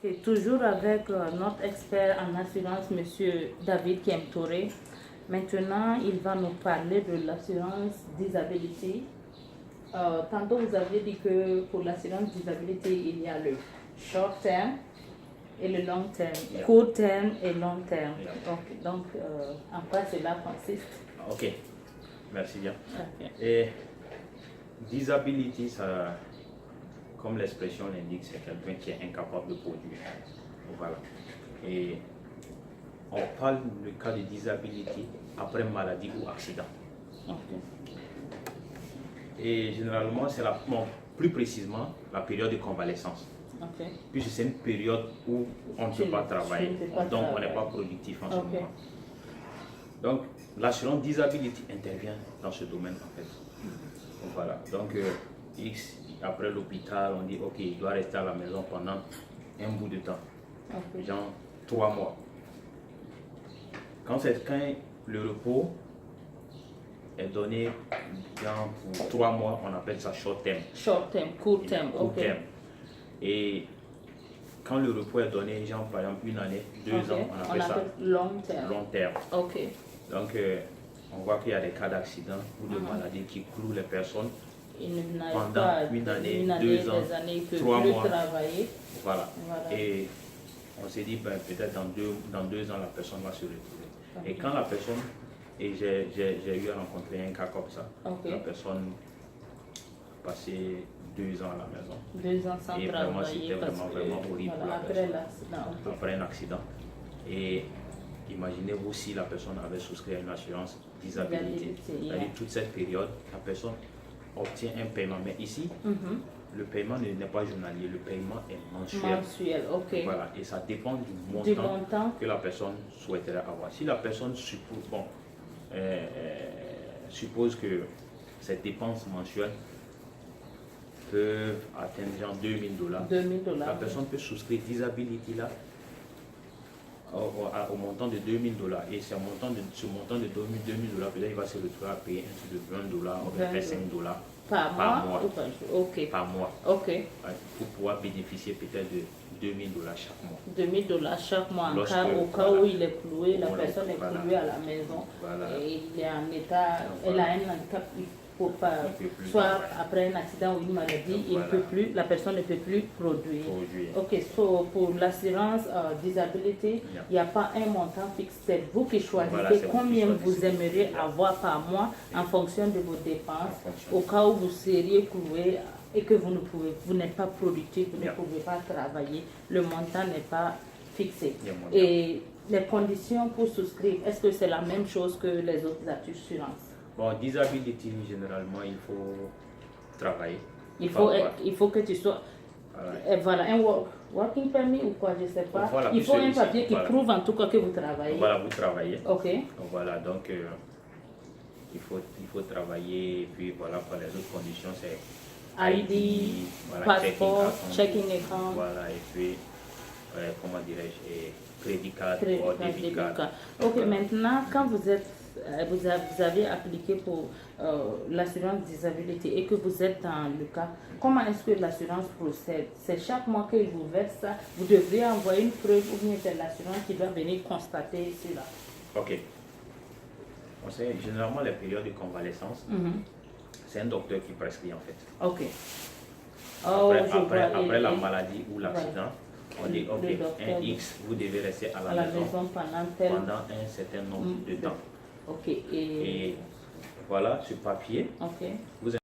Et toujours avec notre expert en assurance, Monsieur David Kemtouré. Maintenant, il va nous parler de l'assurance disability. Tantôt, vous aviez dit que pour l'assurance disability, il y a le short term et le long term, court term et long term. Donc, en quoi cela consiste? Ok, merci bien. Okay. Et disability, ça, comme l'expression l'indique, c'est quelqu'un qui est incapable de produire. Voilà. Et on parle du cas de disability après maladie ou accident. Okay. Et généralement, c'est plus précisément la période de convalescence. Okay. Puisque c'est une période où on ne peut pas travailler, donc on n'est pas productif en ce moment. Donc, l'assurance disability intervient dans ce domaine en fait. Voilà. Donc, X, après l'hôpital, on dit ok, il doit rester à la maison pendant un bout de temps, genre 3 mois. Quand le repos est donné pour 3 mois, on appelle ça short term. Short term, court term, ok. Et quand le repos est donné, genre par exemple 1 année, 2 ans, on appelle ça long term. Long terme. Ok. Donc, on voit qu'il y a des cas d'accident ou de maladies qui clouent les personnes pendant 1 année, 2 ans, 3 mois. Travailler. Voilà. Et on s'est dit, ben, peut-être dans 2 ans, la personne va se retrouver. Et quand la personne, et j'ai eu à rencontrer un cas comme ça, la personne a passé 2 ans à la maison. 2 ans sans et travailler. Vraiment, c'était vraiment horrible pour la personne. Après un accident. Et imaginez-vous si la personne avait souscrit à une assurance disabilité. C'est-à-dire toute cette période, la personne obtient un paiement. Mais ici, le paiement n'est pas journalier, le paiement est mensuel. Mensuel, ok. Voilà, et ça dépend du montant que la personne souhaiterait avoir. Si la personne suppose que cette dépense mensuelle peut atteindre genre $2000, la personne peut souscrire disability là au montant de $2000. Et ce montant de $2000, peut-être il va se retrouver à payer un truc de $20 ou $25 par mois. Par mois. Ok. Pour pouvoir bénéficier peut-être de $2000 chaque mois. $2000 chaque mois au cas où il est cloué, la personne est clouée à la maison et il est en état, elle a un handicap, il ne peut pas, soit après un accident ou une maladie, il peut plus, la personne ne peut plus produire. Ok, so pour l'assurance disability, il n'y a pas un montant fixe, c'est vous qui choisissez combien vous aimeriez avoir par mois en fonction de vos dépenses, au cas où vous seriez cloué et que vous n'êtes pas productif, vous ne pouvez pas travailler, le montant n'est pas fixé. Et les conditions pour souscrire, est-ce que c'est la même chose que les autres assurances? Bon, disability, généralement, il faut travailler. Il faut que tu sois... Voilà, un working permit ou quoi, je ne sais pas. Voilà, il faut un papier qui prouve en tout cas que vous travaillez. Voilà, vous travaillez. Ok. Voilà, donc il faut travailler. Et puis voilà, pour les autres conditions, c'est ID, passeport, checking account. Voilà, et puis, comment dirais-je, crédit card ou débit card. Ok, maintenant, quand vous avez appliqué pour l'assurance disabilité et que vous êtes dans le cas, comment est-ce que l'assurance procède? C'est chaque mois qu'il vous verse ça? Vous devez envoyer une preuve ou bien c'est l'assurance qui doit venir constater cela? Ok. On sait, généralement, les périodes de convalescence, c'est un docteur qui prescrit en fait. Ok. Après la maladie ou l'accident, on dit ok, un X, vous devez rester à la maison pendant un certain nombre de temps. Ok. Et voilà, ce papier, vous